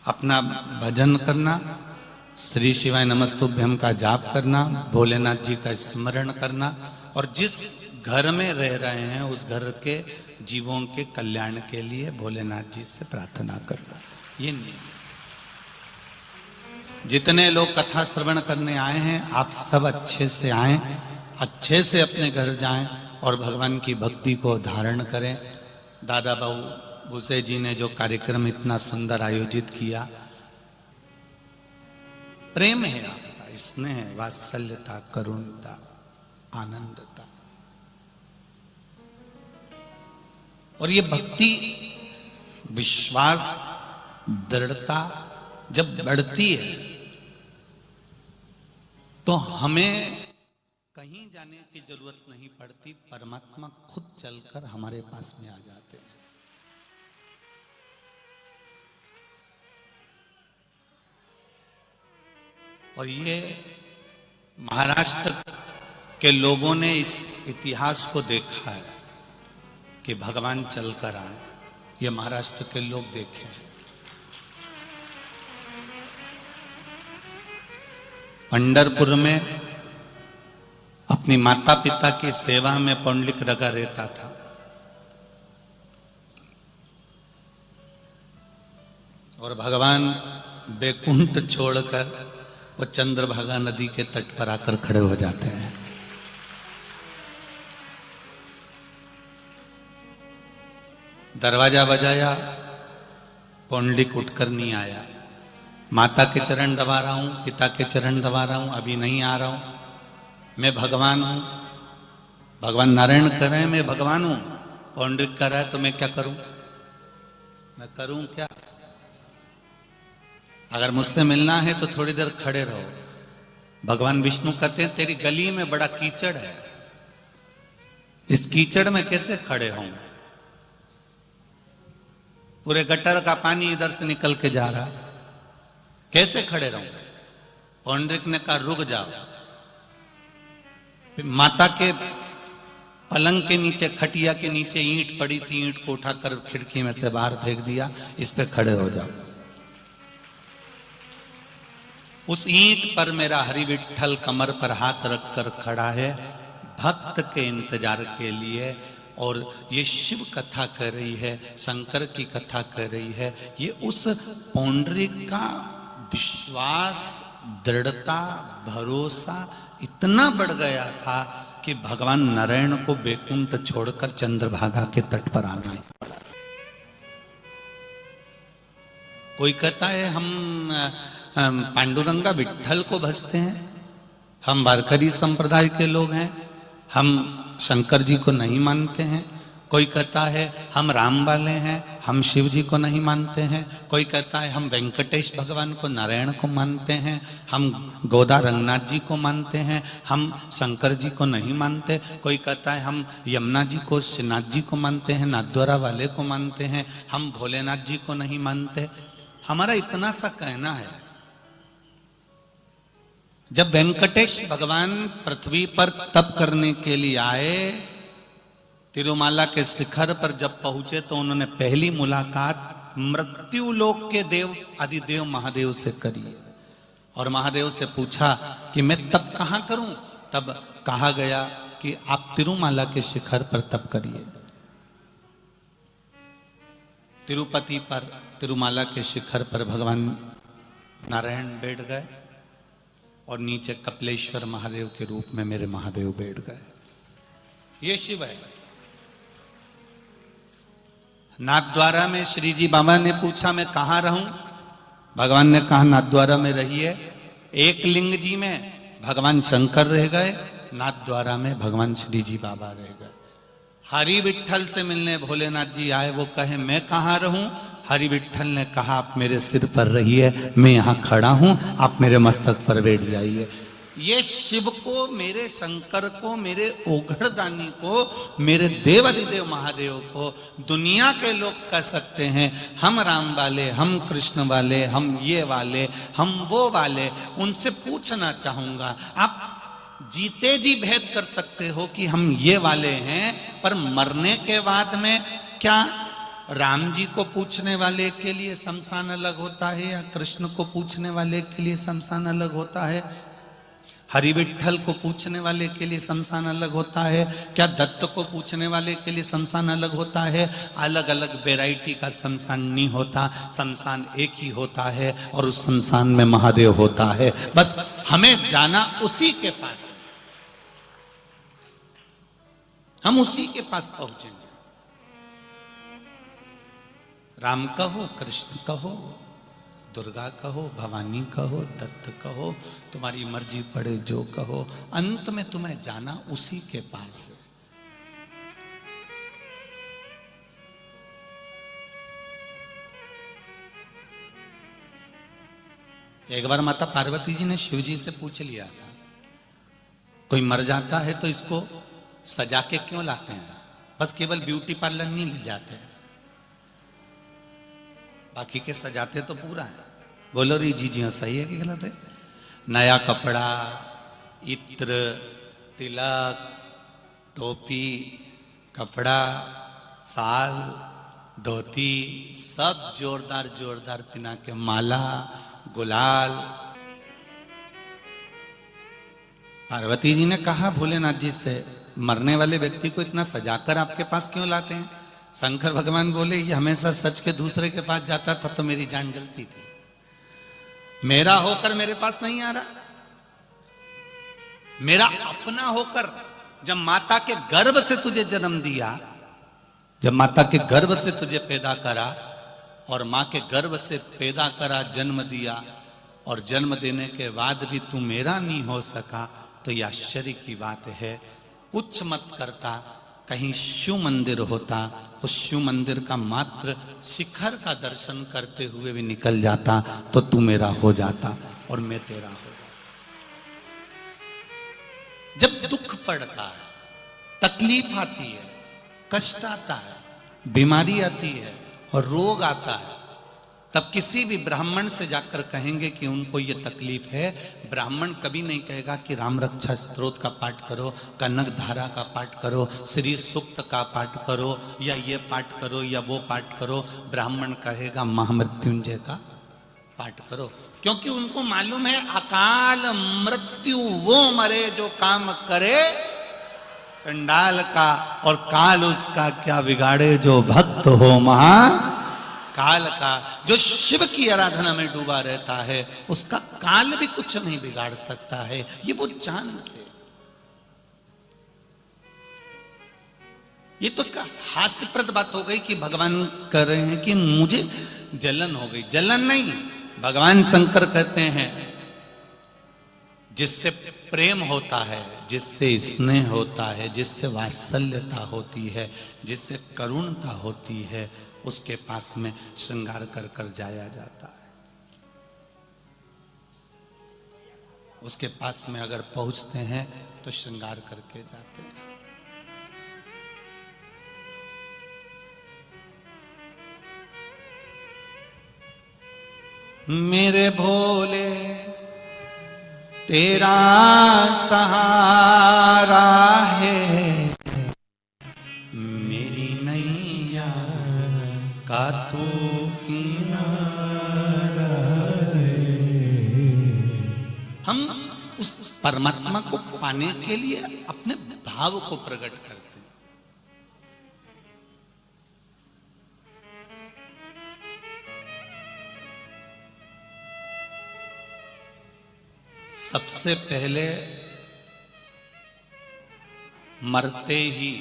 अपना भजन करना, श्री शिवाय नमस्तुभ्यम का जाप करना, भोलेनाथ जी का स्मरण करना और जिस घर में रह रहे हैं उस घर के जीवों के कल्याण के लिए भोलेनाथ जी से प्रार्थना करना, ये नियम। जितने लोग कथा श्रवण करने आए हैं आप सब अच्छे से आएं, अच्छे से अपने घर जाएं और भगवान की भक्ति को धारण करें। दादा बाबू भूसे जी ने जो कार्यक्रम इतना सुंदर आयोजित किया, प्रेम है आपका, स्नेह है, वात्सल्यता, करुणता, आनंदता, और ये भक्ति, विश्वास, दृढ़ता जब बढ़ती है तो हमें कहीं जाने की जरूरत नहीं पड़ती, परमात्मा खुद चलकर हमारे पास में आ जाते हैं। और ये महाराष्ट्र के लोगों ने इस इतिहास को देखा है कि भगवान चलकर आए, ये महाराष्ट्र के लोग देखे। पंढरपुर में अपनी माता पिता की सेवा में पुंडलिक लगा रहता था। और भगवान बैकुंठ छोड़कर वो चंद्रभागा नदी के तट पर आकर खड़े हो जाते हैं। दरवाजा बजाया, पुंडलिक उठकर नहीं आया। माता के चरण दबा रहा हूं, पिता के चरण दबा रहा हूं, अभी नहीं आ रहा हूं, मैं भगवान हूं। भगवान नारायण कर रहे हैं मैं भगवान हूं, पुंडलिक कर रहा है तो मैं क्या करूं? मैं करूं क्या? अगर मुझसे मिलना है तो थोड़ी देर खड़े रहो। भगवान विष्णु कहते हैं तेरी गली में बड़ा कीचड़ है, इस कीचड़ में कैसे खड़े हों? पूरे गटर का पानी इधर से निकल के जा रहा, कैसे खड़े रहूं? पुंडलिक ने कहा रुक जाओ। माता के पलंग के नीचे, खटिया के नीचे ईंट पड़ी थी, ईंट को उठाकर खिड़की में से बाहर फेंक दिया, इस पे खड़े हो जाओ। उस ईंट पर मेरा हरि विठ्ठल कमर पर हाथ रखकर खड़ा है भक्त के इंतजार के लिए। और ये शिव कथा कर रही है, शंकर की कथा कर रही है। ये उस पुंडलिक का विश्वास, दृढ़ता, भरोसा इतना बढ़ गया था कि भगवान नारायण को बैकुंठ छोड़कर चंद्रभागा के तट पर आना ही पड़ा। कोई कहता है हम पांडुरंगा विठ्ठल को भजते हैं, हम वारकरी संप्रदाय के लोग हैं, हम शंकर जी को नहीं मानते हैं। कोई कहता है हम राम वाले हैं, हम शिव जी को नहीं मानते हैं। कोई कहता है हम वेंकटेश भगवान को, नारायण को मानते हैं, हम गोदा रंगनाथ जी को मानते हैं, हम शंकर जी को नहीं मानते। कोई कहता है हम यमुना जी को, श्रीनाथ जी को मानते हैं, नाथद्वारा वाले को मानते हैं, हम भोलेनाथ जी को नहीं मानते। हमारा इतना सा कहना है, जब वेंकटेश भगवान पृथ्वी पर तप करने के लिए आए, तिरुमाला के शिखर पर जब पहुंचे तो उन्होंने पहली मुलाकात मृत्यु लोक के देव आदिदेव महादेव से करी और महादेव से पूछा कि मैं तप कहां करूं? तब कहा गया कि आप तिरुमाला के शिखर पर तप करिए। तिरुपति पर, तिरुमाला के शिखर पर भगवान नारायण बैठ गए और नीचे कपिलेश्वर महादेव के रूप में मेरे महादेव बैठ गए। ये शिव है। नाथद्वारा में श्री जी बाबा ने पूछा मैं कहां रहूं? भगवान ने कहा नाथद्वारा में रहिए। एक लिंग जी में भगवान शंकर रह गए, नाथद्वारा में भगवान श्री जी बाबा रह गए। हरि विठ्ठल से मिलने भोलेनाथ जी आए, वो कहे मैं कहां रहूं? हरि विठ्ठल ने कहा आप मेरे सिर पर रहिए, मैं यहां खड़ा हूं, आप मेरे मस्तक पर बैठ जाइए। ये शिव को, मेरे शंकर को, मेरे ओघड़दानी को, मेरे देवादिदेव महादेव को दुनिया के लोग कह सकते हैं हम राम वाले, हम कृष्ण वाले, हम ये वाले, हम वो वाले। उनसे पूछना चाहूंगा, आप जीते जी भेद कर सकते हो कि हम ये वाले हैं, पर मरने के बाद में क्या राम जी को पूछने वाले के लिए शमशान अलग होता है या कृष्ण को पूछने वाले के लिए शमशान अलग होता है? हरि विट्ठल को पूछने वाले के लिए शमशान अलग होता है? क्या दत्त को पूछने वाले के लिए शमशान अलग होता है? अलग अलग वैरायटी का शमशान नहीं होता, शमशान एक ही होता है और उस शमशान में महादेव होता है। बस हमें जाना उसी के पास, हम उसी के पास पहुंचेंगे। राम कहो, कृष्ण कहो, दुर्गा कहो, भवानी कहो, दत्त कहो, तुम्हारी मर्जी पड़े जो कहो, अंत में तुम्हें जाना उसी के पास है। एक बार माता पार्वती जी ने शिव जी से पूछ लिया था, कोई मर जाता है तो इसको सजा के क्यों लाते हैं? बस केवल ब्यूटी पार्लर नहीं ले जाते, बाकी के सजाते तो पूरा है। बोलो री जी जी सही है कि गलत है? नया कपड़ा, इत्र, तिलक, टोपी, कपड़ा, साल, धोती, सब जोरदार जोरदार पिना के, माला, गुलाल। पार्वती जी ने कहा भोलेनाथ जी से, मरने वाले व्यक्ति को इतना सजाकर आपके पास क्यों लाते हैं? शंकर भगवान बोले, ये हमेशा सच के दूसरे के पास जाता था तो मेरी जान जलती थी, मेरा होकर मेरे पास नहीं आ रहा, मेरा अपना होकर। जब माता के गर्भ से तुझे जन्म दिया, जब माता के गर्भ से तुझे पैदा करा और मां के गर्भ से पैदा करा, जन्म दिया, और जन्म देने के बाद भी तू मेरा नहीं हो सका, तो यह आश्चर्य की बात है। कुछ मत करता, कहीं शिव मंदिर होता, उस शिव मंदिर का मात्र शिखर का दर्शन करते हुए भी निकल जाता तो तू मेरा हो जाता और मैं तेरा हो जाता। जब दुख पड़ता है, तकलीफ आती है, कष्ट आता है, बीमारी आती है और रोग आता है, तब किसी भी ब्राह्मण से जाकर कहेंगे कि उनको ये तकलीफ है, ब्राह्मण कभी नहीं कहेगा कि राम रक्षा स्तोत्र का पाठ करो, कनक धारा का पाठ करो, श्री सूक्त का पाठ करो, या ये पाठ करो या वो पाठ करो। ब्राह्मण कहेगा महामृत्युंजय का पाठ करो, क्योंकि उनको मालूम है अकाल मृत्यु वो मरे जो काम करे चंडाल का, और काल उसका क्या बिगाड़े जो भक्त हो महा काल का। जो शिव की आराधना में डूबा रहता है उसका काल भी कुछ नहीं बिगाड़ सकता है, ये वो जानते। ये तो क्या हास्यप्रद बात हो गई कि भगवान कह रहे हैं कि मुझे जलन हो गई। जलन नहीं, भगवान शंकर कहते हैं जिससे प्रेम होता है, जिससे स्नेह होता है, जिससे वात्सल्यता होती है, जिससे करुणता होती है, उसके पास में श्रृंगार कर कर जाया जाता है। उसके पास में अगर पहुंचते हैं तो श्रृंगार करके जाते हैं। मेरे भोले तेरा सहारा है, मेरी नैया का तू किनारा है। हम उस परमात्मा को पाने के लिए अपने भाव को प्रकट करते हैं। सबसे पहले मरते ही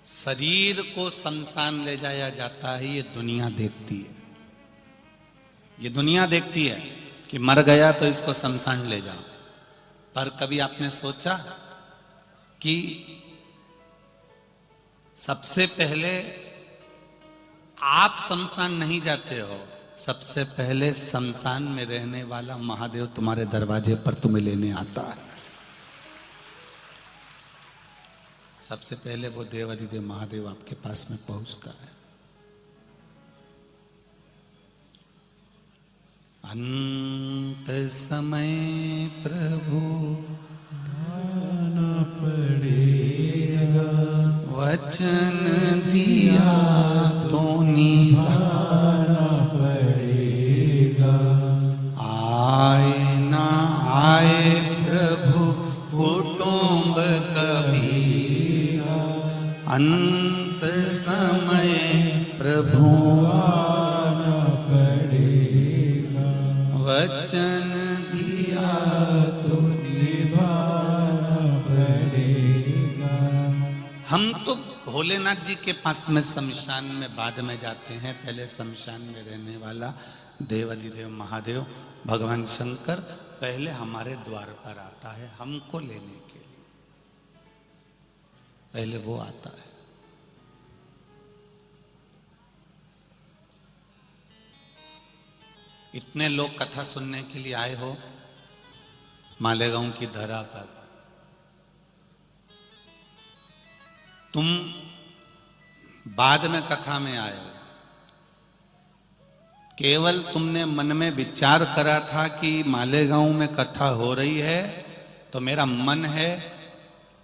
शरीर को शमशान ले जाया जाता है। ये दुनिया देखती है, ये दुनिया देखती है कि मर गया तो इसको शमशान ले जाओ। पर कभी आपने सोचा कि सबसे पहले आप शमशान नहीं जाते हो, सबसे पहले शमशान में रहने वाला महादेव तुम्हारे दरवाजे पर तुम्हें लेने आता है। सबसे पहले वो देवाधिदेव महादेव आपके पास में पहुंचता है। अंत समय प्रभु आना पड़ेगा, वचन दिया हम तो भोलेनाथ जी के पास में शमशान में बाद में जाते हैं, पहले शमशान में रहने वाला देवाधिदेव महादेव भगवान शंकर पहले हमारे द्वार पर आता है हमको लेने के लिए, पहले वो आता है। इतने लोग कथा सुनने के लिए आए हो मालेगांव की धरा पर, तुम बाद में कथा में आए हो, केवल तुमने मन में विचार करा था कि मालेगांव में कथा हो रही है तो मेरा मन है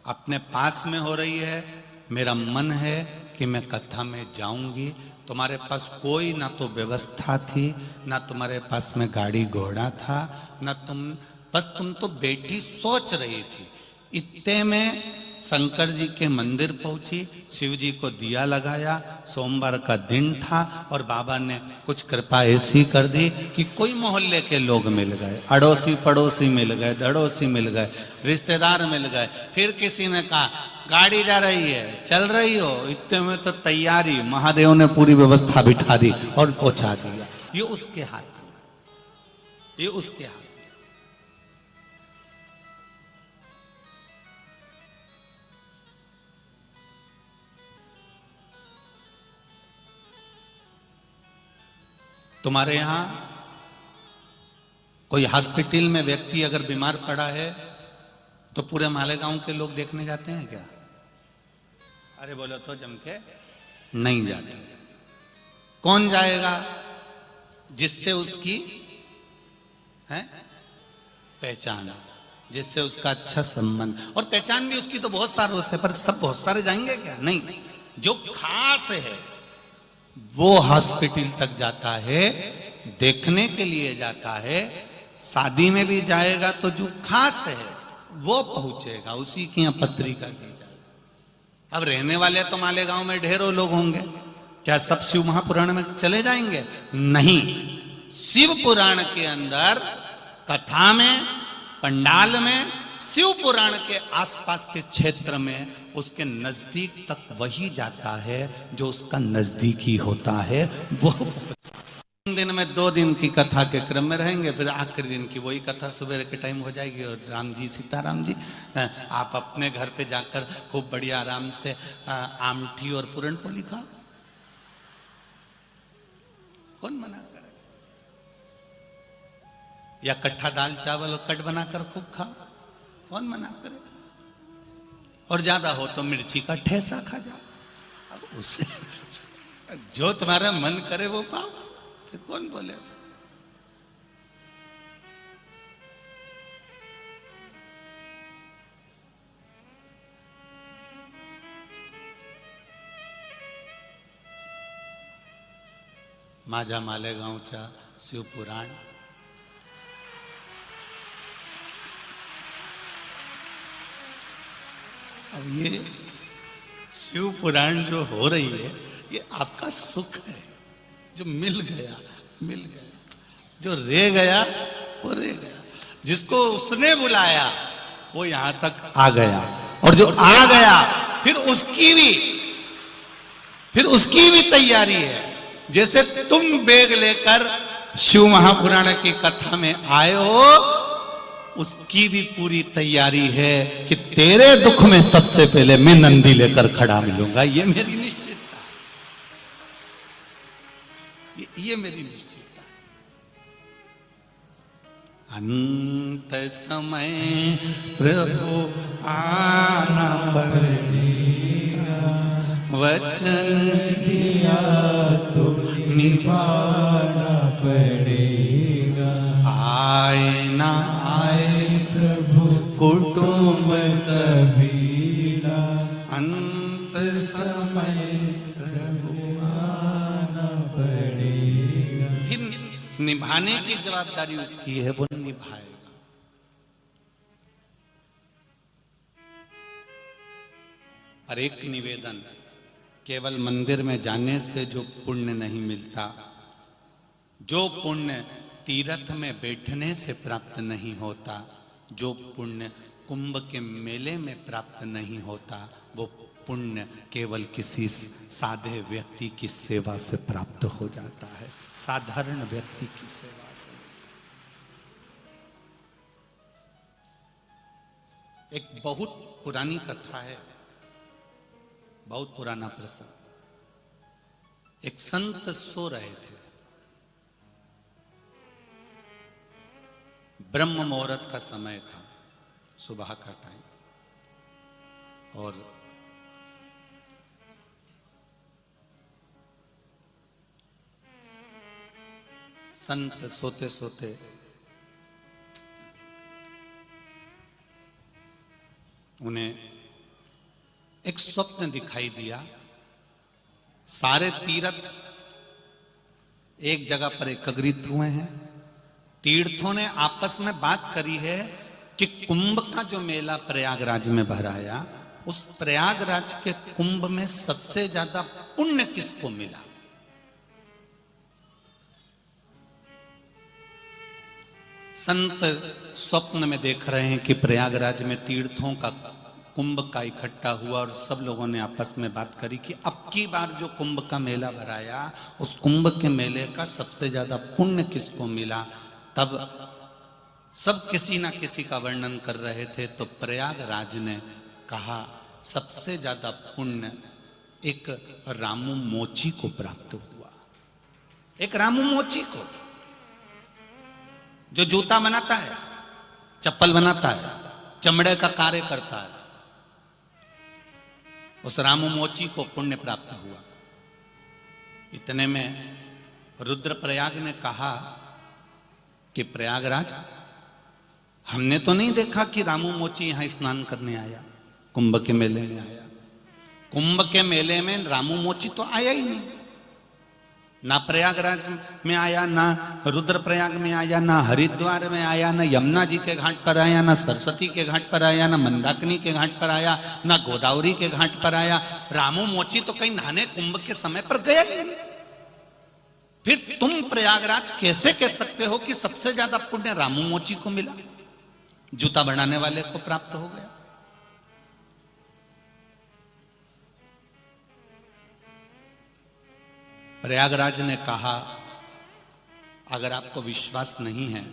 अपने पास में हो रही है, मेरा मन है कि मैं कथा में जाऊंगी। तुम्हारे पास कोई ना तो व्यवस्था थी, ना तुम्हारे पास में गाड़ी घोड़ा था, ना तुम तो बेटी सोच रही थी। इतने में शंकर जी के मंदिर पहुंची, शिव जी को दिया लगाया, सोमवार का दिन था और बाबा ने कुछ कृपा ऐसी कर दी कि कोई मोहल्ले के लोग मिल गए, अड़ोसी पड़ोसी मिल गए, दड़ोसी मिल गए, रिश्तेदार मिल गए। फिर किसी ने कहा गाड़ी जा रही है, चल रही हो? इतने में तो तैयारी, महादेव ने पूरी व्यवस्था बिठा दी और पहुंचा दिया। ये उसके हाथ, ये उसके हाथ। तुम्हारे यहां कोई हॉस्पिटल में व्यक्ति अगर बीमार पड़ा है तो पूरे मालेगांव के लोग देखने जाते हैं क्या? अरे बोलो तो जम के नहीं जाते। कौन जाएगा? जिससे उसकी है पहचान, जिससे उसका अच्छा संबंध, और पहचान भी उसकी तो बहुत सारों से, पर सब बहुत सारे जाएंगे क्या? नहीं, जो खास है वो हॉस्पिटल तक जाता है, देखने के लिए जाता है। शादी में भी जाएगा तो जो खास है वो पहुंचेगा, उसी की यहाँ पत्रिका दी जाएगी। अब रहने वाले तो मालेगांव में ढेरों लोग होंगे, क्या सब शिव महापुराण में चले जाएंगे? नहीं, शिव पुराण के अंदर कथा में, पंडाल में, शिव पुराण के आसपास के क्षेत्र में उसके नजदीक तक वही जाता है जो उसका नजदीकी होता है। वो 3 दिन में 2 दिन की कथा के क्रम में रहेंगे, फिर आखिरी दिन की वही कथा सुबह के टाइम हो जाएगी। और राम जी, सीताराम जी, आप अपने घर पे जाकर खूब बढ़िया आराम से आमठी और पूरण पोली खाओ, कौन मना करे? या कट्ठा दाल चावल और कट बनाकर खूब खाओ, कौन मना करे? और ज्यादा हो तो मिर्ची का ठेसा खा जाओ। अब उससे जो तुम्हारा मन करे वो पाओ, फिर कौन बोले? माझा मालेगावचा शिवपुराण अब ये शिव पुराण जो हो रही है ये आपका सुख है, जो मिल गया मिल गया, जो रह गया वो रह गया। जिसको उसने बुलाया वो यहां तक आ गया, और जो आ गया फिर उसकी भी तैयारी है। जैसे तुम बैग लेकर शिव महापुराण की कथा में आए हो, उसकी भी पूरी तैयारी है कि तेरे दुख में सबसे पहले मैं नंदी लेकर खड़ा मिलूंगा। ये मेरी निश्चितता, ये मेरी निश्चितता। अंत समय प्रभु आना पड़ेगा, वचन दिया तो निभाना पड़ेगा। आए ना कुटुंब कबीला, अंत समय प्रभु आना पड़ेगा। फिर निभाने की जवाबदारी उसकी है, वो निभाएगा। और एक निवेदन, केवल मंदिर में जाने से जो पुण्य नहीं मिलता, जो पुण्य तीर्थ में बैठने से प्राप्त नहीं होता, जो पुण्य कुंभ के मेले में प्राप्त नहीं होता, वो पुण्य केवल किसी साधे व्यक्ति की सेवा से प्राप्त हो जाता है, साधारण व्यक्ति की सेवा से। एक बहुत पुरानी कथा है, बहुत पुराना प्रसंग। एक संत सो रहे थे, ब्रह्म मुहूर्त का समय था, सुबह का टाइम, और संत सोते सोते उन्हें एक स्वप्न दिखाई दिया। सारे तीर्थ एक जगह पर एकत्रित हुए हैं। तीर्थों ने आपस में बात करी है कि कुंभ का जो मेला प्रयागराज में भराया, उस प्रयागराज के कुंभ में सबसे ज्यादा पुण्य किसको मिला। संत स्वप्न में देख रहे हैं कि प्रयागराज में तीर्थों का कुंभ का इकट्ठा हुआ, और सब लोगों ने आपस में बात करी कि अब की बार जो कुंभ का मेला भराया, उस कुंभ के मेले का सबसे ज्यादा पुण्य किसको मिला। तब सब किसी ना किसी का वर्णन कर रहे थे, तो प्रयागराज ने कहा सबसे ज्यादा पुण्य एक रामू मोची को प्राप्त हुआ। एक रामू मोची को, जो जूता बनाता है, चप्पल बनाता है, चमड़े का कार्य करता है, उस रामू मोची को पुण्य प्राप्त हुआ। इतने में रुद्रप्रयाग ने कहा कि प्रयागराज, हमने तो नहीं देखा कि रामू मोची यहां स्नान करने आया, कुंभ के मेले में आया। कुंभ के मेले में रामू मोची तो आया ही नहीं, ना प्रयागराज में आया, ना रुद्रप्रयाग में आया, ना हरिद्वार में आया, ना यमुना जी के घाट पर आया, ना सरस्वती के घाट पर आया, ना मंदाकिनी के घाट पर आया, ना गोदावरी के घाट पर आया। रामू मोची तो कहीं नहाने कुंभ के समय पर गया ही नहीं। फिर तुम प्रयागराज कैसे कह सकते हो कि सबसे ज्यादा पुण्य रामू मोची को मिला, जूता बनाने वाले को प्राप्त हो गया। प्रयागराज ने कहा, अगर आपको विश्वास नहीं है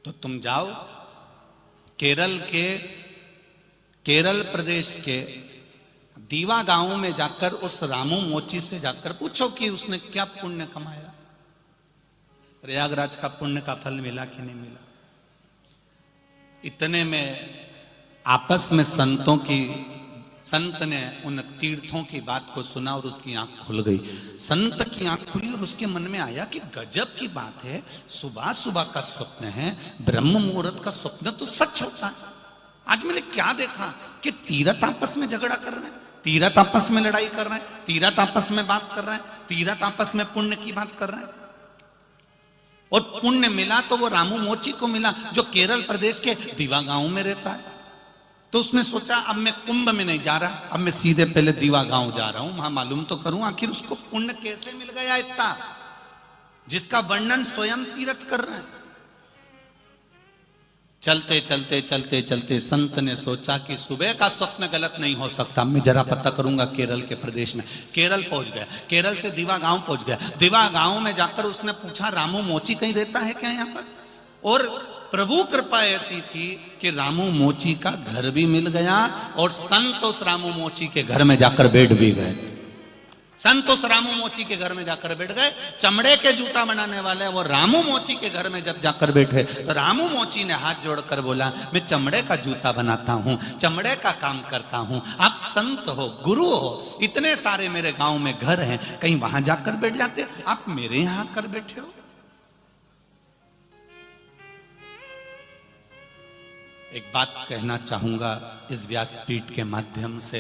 तो तुम जाओ केरल प्रदेश के दीवा गांव में जाकर उस रामू मोची से जाकर पूछो कि उसने क्या पुण्य कमाया, प्रयागराज का पुण्य का फल मिला कि नहीं मिला। इतने में आपस में संत ने उन तीर्थों की बात को सुना और उसकी आंख खुल गई। संत की आंख खुली और उसके मन में आया कि गजब की बात है, सुबह सुबह का स्वप्न है, ब्रह्म मुहूर्त का स्वप्न तो सच होता है। आज मैंने क्या देखा कि तीर्थ आपस में झगड़ा कर रहे हैं, तीर्थ आपस में लड़ाई कर रहे हैं, तीर्थ आपस में बात कर रहे हैं, तीर्थ आपस में पुण्य की बात कर रहे हैं। और पुण्य मिला तो वो रामू मोची को मिला, जो केरल प्रदेश के दीवा गांव में रहता है। तो उसने सोचा अब मैं कुंभ में नहीं जा रहा, अब मैं सीधे पहले दीवा गांव जा रहा हूं, वहां मालूम तो करूं आखिर उसको पुण्य कैसे मिल गया इतना, जिसका वर्णन स्वयं तीर्थ कर रहे हैं। चलते चलते चलते चलते संत ने सोचा कि सुबह का स्वप्न गलत नहीं हो सकता, मैं जरा पता करूंगा केरल के प्रदेश में। केरल पहुंच गया, केरल से दीवा गांव पहुंच गया। दीवा गांव में जाकर उसने पूछा रामू मोची कहीं रहता है क्या यहाँ पर। और प्रभु कृपा ऐसी थी कि रामू मोची का घर भी मिल गया और संत उस रामू मोची के घर में जाकर बैठ भी गए। संत उस रामू मोची के घर में जाकर बैठ गए। चमड़े के जूता बनाने वाले वो रामू मोची के घर में जब जाकर बैठे तो रामू मोची ने हाथ जोड़कर बोला, मैं चमड़े का जूता बनाता हूँ, चमड़े का काम करता हूँ, आप संत हो, गुरु हो, इतने सारे मेरे गांव में घर हैं, कहीं वहां जाकर बैठ जाते, आप मेरे यहां आकर बैठे हो। एक बात कहना चाहूंगा इस व्यासपीठ के माध्यम से,